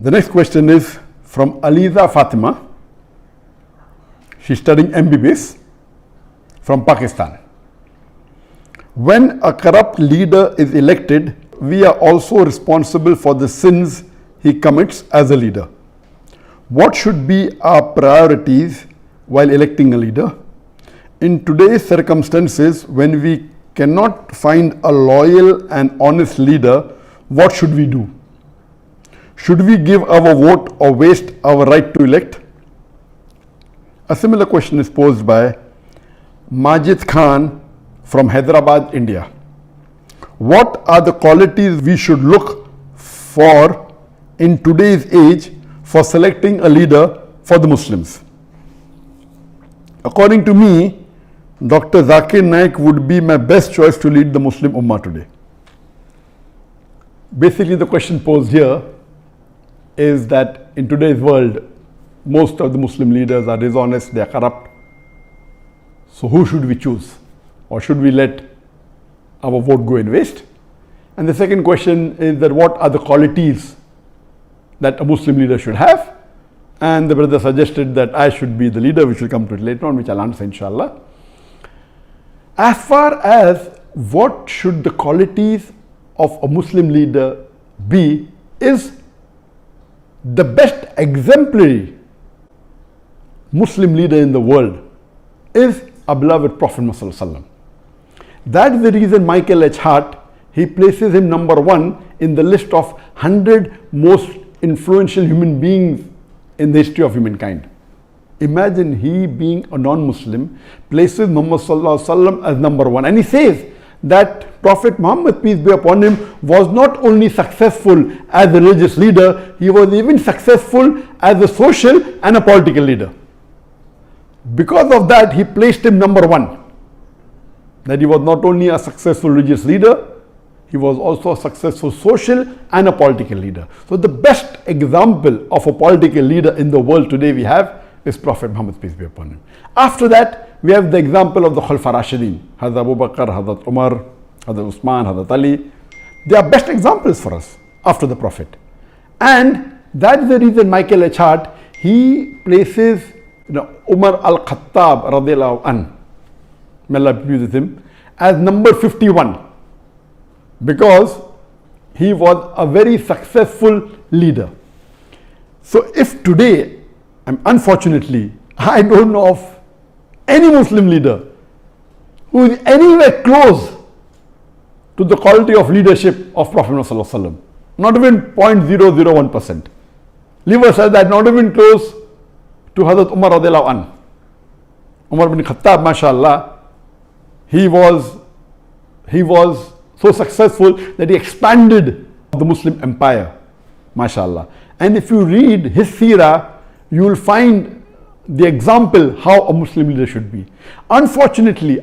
The next question is from Aliza Fatima. She's studying MBBS from Pakistan. When a corrupt leader is elected, we are also responsible for the sins he commits as a leader. What should be our priorities while electing a leader? In today's circumstances, when we cannot find a loyal and honest leader, what should we do? Should we give our vote or waste our right to elect? A similar question is posed by Majid Khan from Hyderabad, India. What are the qualities we should look for in today's age for selecting a leader for the Muslims? According to me, Dr. Zakir Naik would be my best choice to lead the Muslim Ummah today. Basically, the question posed here is that in today's world, most of the Muslim leaders are dishonest, they are corrupt. So who should we choose? Or should we let our vote go in waste? And the second question is that what are the qualities that a Muslim leader should have? And the brother suggested that I should be the leader, which will come to it later on, which I'll answer inshallah. As far as what should the qualities of a Muslim leader be, is the best exemplary Muslim leader in the world is our beloved Prophet Muhammad. That's the reason Michael H. Hart, he places him number one in the list of 100 most influential human beings in the history of humankind. Imagine he being a non-Muslim places Muhammad as number one, and he says that Prophet Muhammad, peace be upon him, was not only successful as a religious leader, he was even successful as a social and a political leader. Because of that, he placed him number one. That he was not only a successful religious leader, he was also a successful social and a political leader. So the best example of a political leader in the world today we have is Prophet Muhammad, peace be upon him. After that, we have the example of the Khulafa Rashidin, Hazrat Abu Bakr, Hazrat Umar, Hazrat Usman, Hazrat Ali. They are best examples for us after the Prophet. And that's the reason Michael H. Hart, he places Umar al-Khattab radiallahu anh, may Allah be pleased with him, as number 51, because he was a very successful leader. So if today, unfortunately, I don't know of any Muslim leader who is anywhere close to the quality of leadership of Prophet Muhammad, not even 0.001%. Leave aside that, not even close to Hazrat Umar radiallahu anh. Umar bin Khattab, mashallah, he was so successful that he expanded the Muslim empire, mashallah. And if you read his seerah, you will find the example how a Muslim leader should be. Unfortunately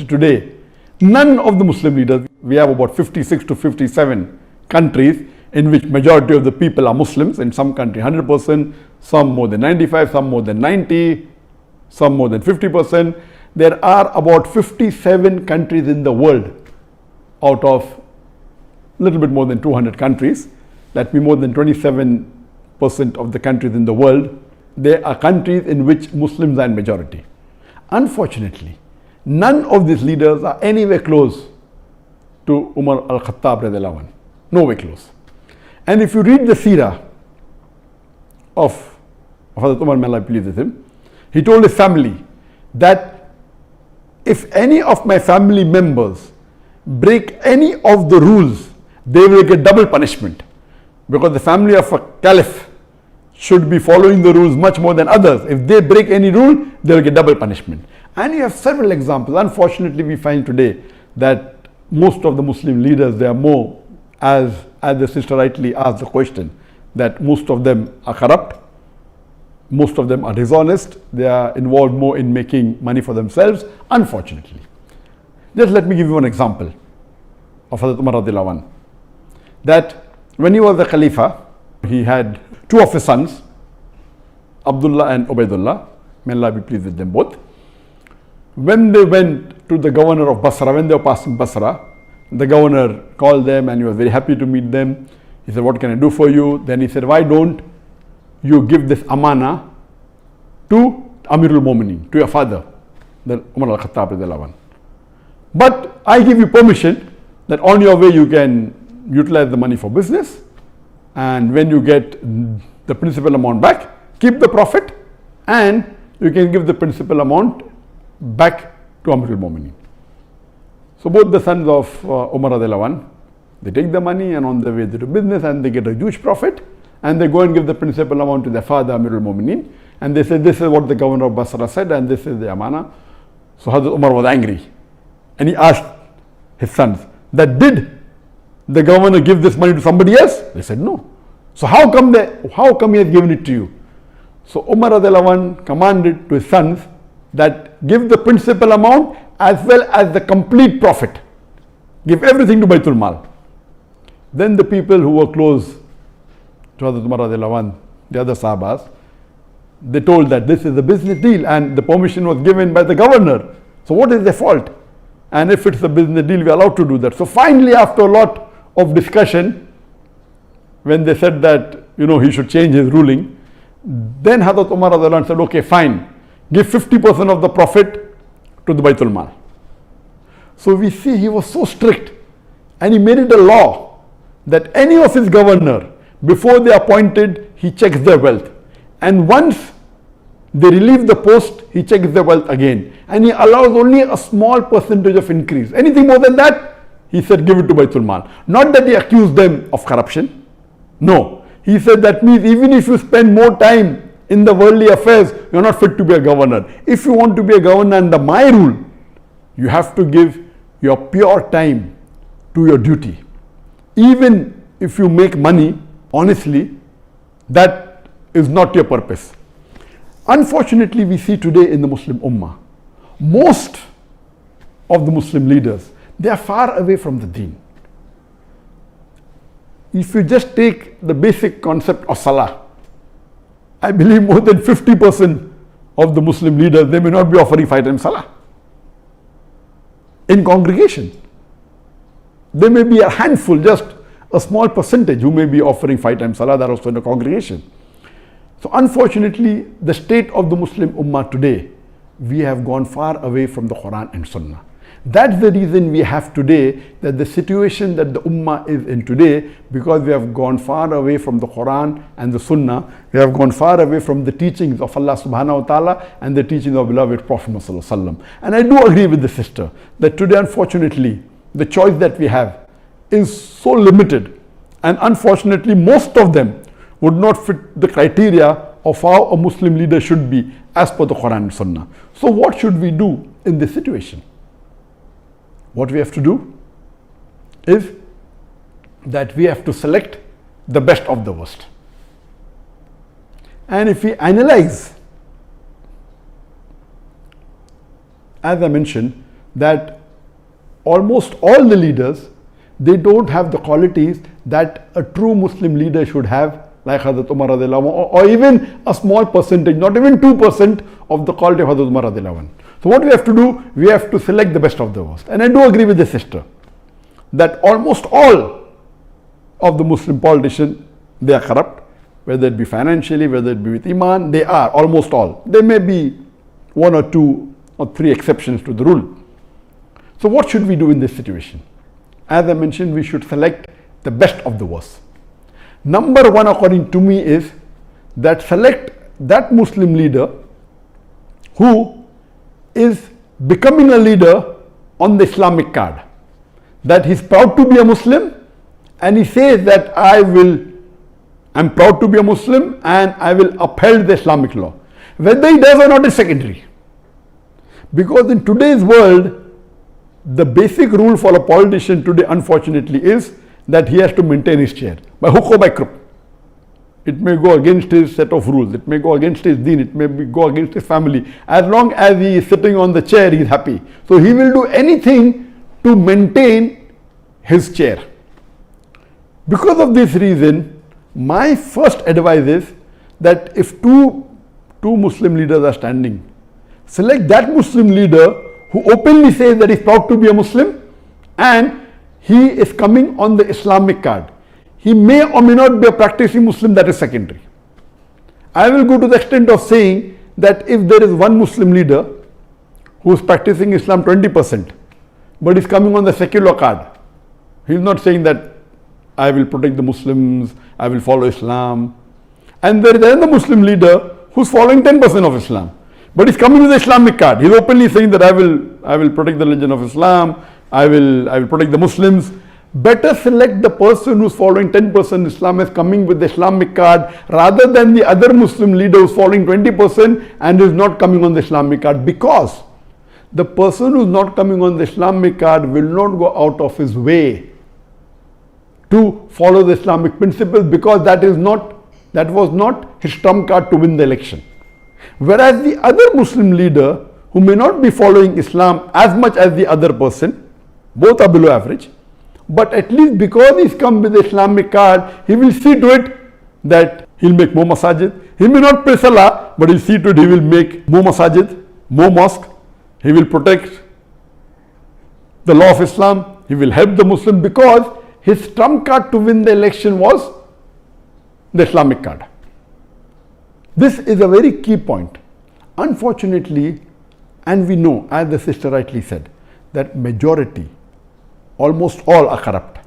today, none of the Muslim leaders, we have about 56 to 57 countries in which majority of the people are Muslims. In some country 100%, some more than 95, some more than 90, some more than 50%. There are about 57 countries in the world out of a little bit more than 200 countries. That means more than 27% of the countries in the world, there are countries in which Muslims are in majority. Unfortunately, none of these leaders are anywhere close to Umar al-Khattab radiallahu anh. Nowhere close. And if you read the seerah of Hazrat Umar, may Allah be pleased with him, he told his family that if any of my family members break any of the rules, they will get double punishment, because the family of a caliph should be following the rules much more than others. If they break any rule, they will get double punishment. And you have several examples. Unfortunately, we find today that most of the Muslim leaders, they are more, as the sister rightly asked the question, that most of them are corrupt, most of them are dishonest, they are involved more in making money for themselves, unfortunately. Just let me give you one example of Hazrat Umar radiallahu anh. That when he was the Khalifa, he had two of his sons, Abdullah and Ubaidullah, may Allah be pleased with them both. When they went to the governor of Basra, when they were passing Basra, the governor called them and he was very happy to meet them. He He said, what can I do for you? Then he said, why don't you give this amana to Amirul Mu'minin, to your father, the Umar al-Khattab radiallahu anhu. But I give you permission that on your way you can utilize the money for business, and when you get the principal amount back, keep the profit, and you can give the principal amount back to Amirul Mu'minin. So both the sons of Umar radiallahu anhu, they take the money, and on the way they do business and they get a huge profit, and they go and give the principal amount to their father Amirul Mu'minin, and they say, this is what the governor of Basra said, and this is the amana. So Hazrat Umar was angry, and he asked his sons that, did the governor give this money to somebody else? They said no. So how come he has given it to you? So Umar radiallahu anhu commanded to his sons that give the principal amount as well as the complete profit. Give everything to Baitul Mal. Then the people who were close to Hazrat Umar radiallahu anhu, the other Sahabas, they told that this is a business deal and the permission was given by the governor. So what is their fault? And if it's a business deal, we are allowed to do that. So finally, after a lot of discussion, when they said that, he should change his ruling, then Hazrat Umar radiallahu anhu said, okay, fine, give 50% of the profit to the Baitul Mal. So we see he was so strict, and he made it a law that any of his governor, before they appointed, he checks their wealth. And once they relieve the post, he checks their wealth again. And he allows only a small percentage of increase. Anything more than that, he said, give it to Baitul Mal. Not that he accused them of corruption. No. He said that means even if you spend more time in the worldly affairs, you are not fit to be a governor. If you want to be a governor under my rule, you have to give your pure time to your duty. Even if you make money, honestly, that is not your purpose. Unfortunately, we see today in the Muslim Ummah, most of the Muslim leaders, they are far away from the deen. If you just take the basic concept of Salah, I believe more than 50% of the Muslim leaders, they may not be offering 5 times Salah in congregation. There may be a handful, just a small percentage who may be offering 5 times Salah, that also in a congregation. So unfortunately, the state of the Muslim Ummah today, we have gone far away from the Quran and Sunnah. That's the reason we have today, that the situation that the Ummah is in today, because we have gone far away from the Quran and the Sunnah, we have gone far away from the teachings of Allah subhanahu wa ta'ala and the teachings of beloved Prophet Muhammad sallallahu alaihi wasallam. And I do agree with the sister that today, unfortunately, the choice that we have is so limited, and unfortunately most of them would not fit the criteria of how a Muslim leader should be as per the Quran and Sunnah. So what should we do in this situation? What we have to do is that we have to select the best of the worst. And if we analyze, as I mentioned, that almost all the leaders, they don't have the qualities that a true Muslim leader should have, like Hazrat Umar radiallahu anhu, or even a small percentage, not even 2% of the quality of Hazrat Umar radiallahu anhu. So what we have to do, we have to select the best of the worst. And I do agree with the sister that almost all of the Muslim politicians, they are corrupt, whether it be financially, whether it be with Iman, they are, almost all. There may be 1 or 2 or 3 exceptions to the rule. So what should we do in this situation? As I mentioned, we should select the best of the worst. Number 1, according to me, is that select that Muslim leader who is becoming a leader on the Islamic card. That he's proud to be a Muslim, and he says that I'm proud to be a Muslim and I will uphold the Islamic law. Whether he does or not is secondary. Because in today's world, the basic rule for a politician today, unfortunately, is that he has to maintain his chair by hook or by crook. It may go against his set of rules, it may go against his deen, it may go against his family. As long as he is sitting on the chair, he is happy. So he will do anything to maintain his chair. Because of this reason, my first advice is that if two Muslim leaders are standing, select that Muslim leader who openly says that he is proud to be a Muslim and he is coming on the Islamic card. He may or may not be a practicing Muslim, that is secondary. I will go to the extent of saying that if there is one Muslim leader who is practicing Islam 20%, but is coming on the secular card, he is not saying that I will protect the Muslims, I will follow Islam. And there is another Muslim leader who is following 10% of Islam, but is coming with the Islamic card. He is openly saying that I will protect the religion of Islam, I will protect the Muslims. Better select the person who is following 10% Islam as coming with the Islamic card rather than the other Muslim leader who is following 20% and is not coming on the Islamic card, because the person who is not coming on the Islamic card will not go out of his way to follow the Islamic principles, because that was not his trump card to win the election. Whereas the other Muslim leader who may not be following Islam as much as the other person, both are below average, but at least because he's come with the Islamic card, he will see to it that he'll make more masajid. He may not pray salah, but he'll see to it he will make more masajid, more mosque. He will protect the law of Islam. He will help the Muslim, because his trump card to win the election was the Islamic card. This is a very key point. Unfortunately, and we know, as the sister rightly said, that majority, almost all are corrupt.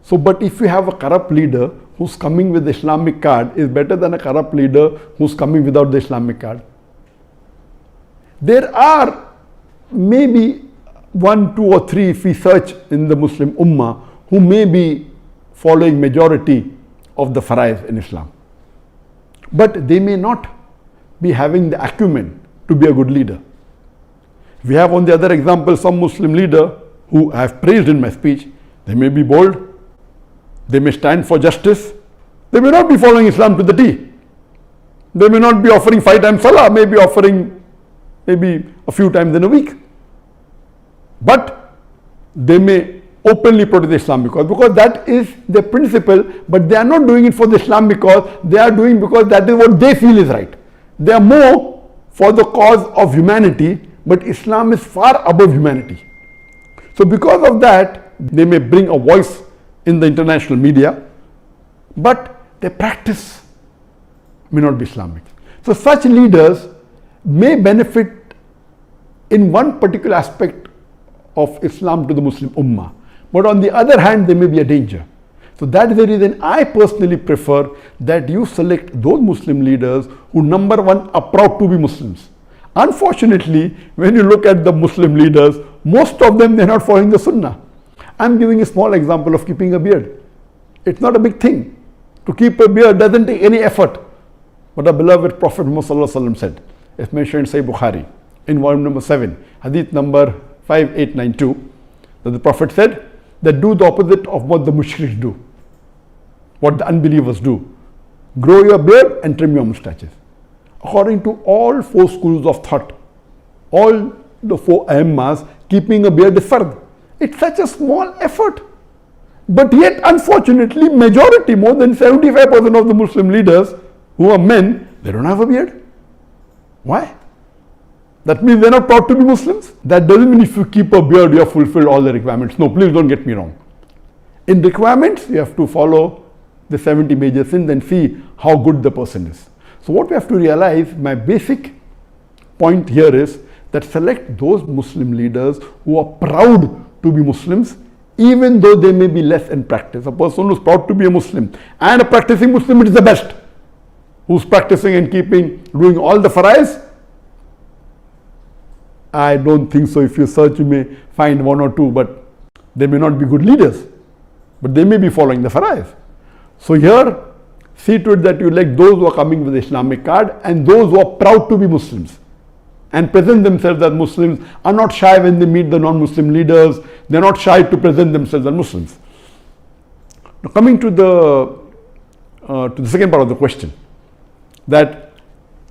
So, but if you have a corrupt leader who's coming with the Islamic card, is better than a corrupt leader who's coming without the Islamic card. There are maybe 1, 2 or 3, if we search in the Muslim Ummah, who may be following majority of the faraiz in Islam. But they may not be having the acumen to be a good leader. We have on the other example some Muslim leader who I have praised in my speech. They may be bold, they may stand for justice, they may not be following Islam to the T. They may not be offering 5 times salah, may be offering maybe a few times in a week. But they may openly protect the Islam because that is the principle, but they are not doing it for the Islam because they are doing because that is what they feel is right. They are more for the cause of humanity, but Islam is far above humanity. So because of that, they may bring a voice in the international media, but their practice may not be Islamic. So such leaders may benefit in one particular aspect of Islam to the Muslim Ummah, but on the other hand, they may be a danger. So that is the reason I personally prefer that you select those Muslim leaders who, number one, are proud to be Muslims. Unfortunately, when you look at the Muslim leaders, most of them, they are not following the Sunnah. I am giving a small example of keeping a beard. It's not a big thing. To keep a beard doesn't take any effort. But our beloved Prophet Muhammad said, it's mentioned in Sahih Bukhari, in volume number 7, hadith number 5892, that the Prophet said that do the opposite of what the mushriks do, what the unbelievers do. Grow your beard and trim your mustaches. According to all 4 schools of thought, all the 4 Aimmas, keeping a beard is fard. It's such a small effort. But yet, unfortunately, majority, more than 75% of the Muslim leaders who are men, they don't have a beard. Why? That means they're not proud to be Muslims. That doesn't mean if you keep a beard, you have fulfilled all the requirements. No, please don't get me wrong. In requirements, you have to follow the 70 major sins and see how good the person is. So what we have to realize, my basic point here is that select those Muslim leaders who are proud to be Muslims, even though they may be less in practice. A person who is proud to be a Muslim and a practicing Muslim, it is the best. Who's practicing and doing all the faraiz? I don't think so. If you search, you may find 1 or 2, but they may not be good leaders, but they may be following the faraiz. So here, see to it that you elect those who are coming with the Islamic card and those who are proud to be Muslims and present themselves as Muslims, are not shy when they meet the non-Muslim leaders. They are not shy to present themselves as Muslims. Now coming to the second part of the question, that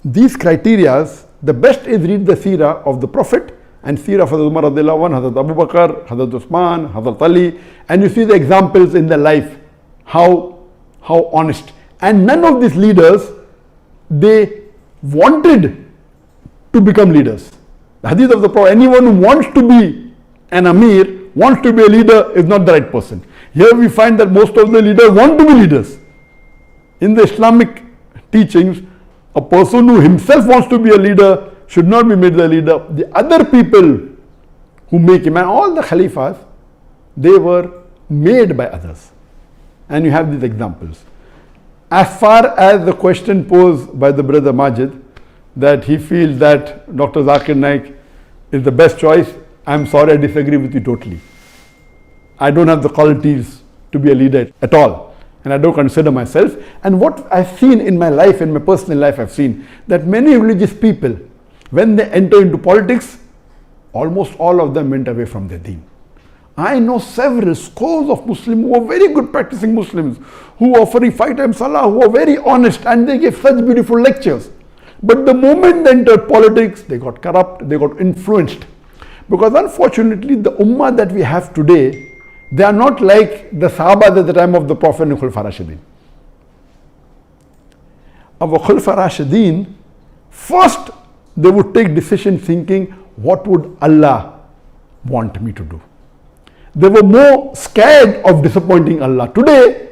these criterias, the best is read the seerah of the Prophet and seerah of Hazrat Umar radiallahu anhu, Hazrat Abu Bakr, Hazrat Usman, Hazrat Ali, and you see the examples in their life, how honest. And none of these leaders, they wanted to become leaders. The hadith of the Prophet, anyone who wants to be an Amir, wants to be a leader, is not the right person. Here we find that most of the leaders want to be leaders. In the Islamic teachings, a person who himself wants to be a leader should not be made the leader. The other people who make him, and all the Khalifas, they were made by others. And you have these examples. As far as the question posed by the brother Majid, that he feels that Dr. Zakir Naik is the best choice, I'm sorry, I disagree with you totally. I don't have the qualities to be a leader at all, and I don't consider myself. And what I've seen in my life, in my personal life, I've seen that many religious people, when they enter into politics, almost all of them went away from their deen. I know several scores of Muslims who are very good practicing Muslims, who are offering 5 times Salah, who are very honest, and they give such beautiful lectures. But the moment they entered politics, they got corrupt, they got influenced. Because unfortunately, the Ummah that we have today, they are not like the Sahabas at the time of the Prophet and Khulafa Rashidin. Our Khulafa Rashidin, first they would take decision thinking, what would Allah want me to do? They were more scared of disappointing Allah. Today,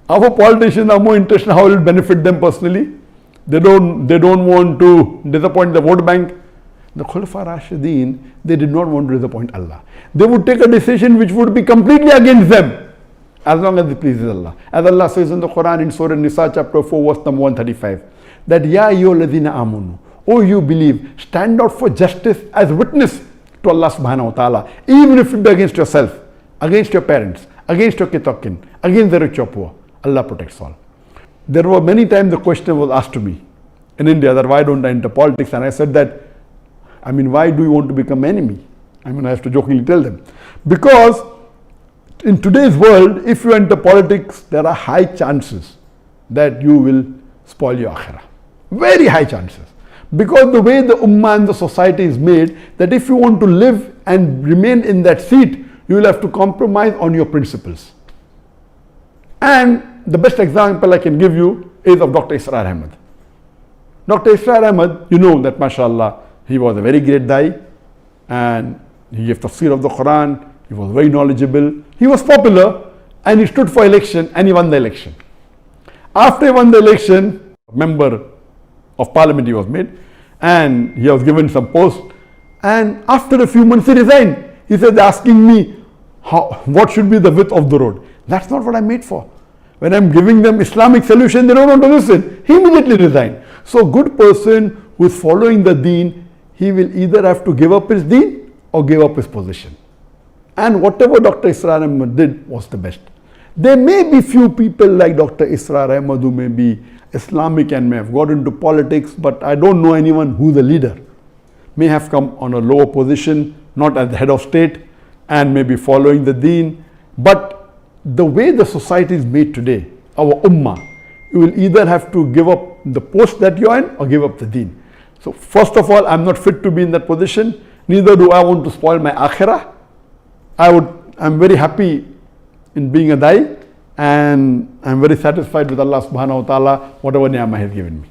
our politicians are more interested in how it will benefit them personally. They don't want to disappoint the vote bank. The Khulafa Rashidin, they did not want to disappoint Allah. They would take a decision which would be completely against them, as long as it pleases Allah. As Allah says in the Quran in Surah Nisa chapter 4 verse number 135, that Ya ayyuhalladhina amanu, oh you believe, stand out for justice as witness to Allah subhanahu wa ta'ala, even if it be against yourself, against your parents, against your kitokin, against the rich or poor. Allah protects all. There were many times the question was asked to me in India that why don't I enter politics, and I said that, I mean, why do you want to become enemy? I mean, I have to jokingly tell them. Because in today's world, if you enter politics, there are high chances that you will spoil your akhirah. Very high chances. Because the way the ummah and the society is made, that if you want to live and remain in that seat, you will have to compromise on your principles. And the best example I can give you is of Dr. Israr Ahmad. Dr. Israr Ahmad, you know that mashallah, he was a very great dai, and he gave tafsir of the Quran, he was very knowledgeable, he was popular, and he stood for election and he won the election. After he won the election, a member of parliament he was made, and he was given some post, and after a few months he resigned. He said, they're asking me what should be the width of the road. That's not what I'm made for. When I'm giving them Islamic solution, they don't want to listen. He immediately resigned. So a good person who is following the deen, he will either have to give up his deen or give up his position. And whatever Dr. Israr Ahmad did was the best. There may be few people like Dr. Israr Ahmad who may be Islamic and may have got into politics, but I don't know anyone who's a leader. May have come on a lower position, not as the head of state, and may be following the deen. But the way the society is made today, our ummah, you will either have to give up the post that you're in or give up the deen. So first of all, I'm not fit to be in that position. Neither do I want to spoil my akhirah. I'm very happy in being a dai, and I'm very satisfied with Allah subhanahu wa ta'ala, whatever ni'mah He has given me.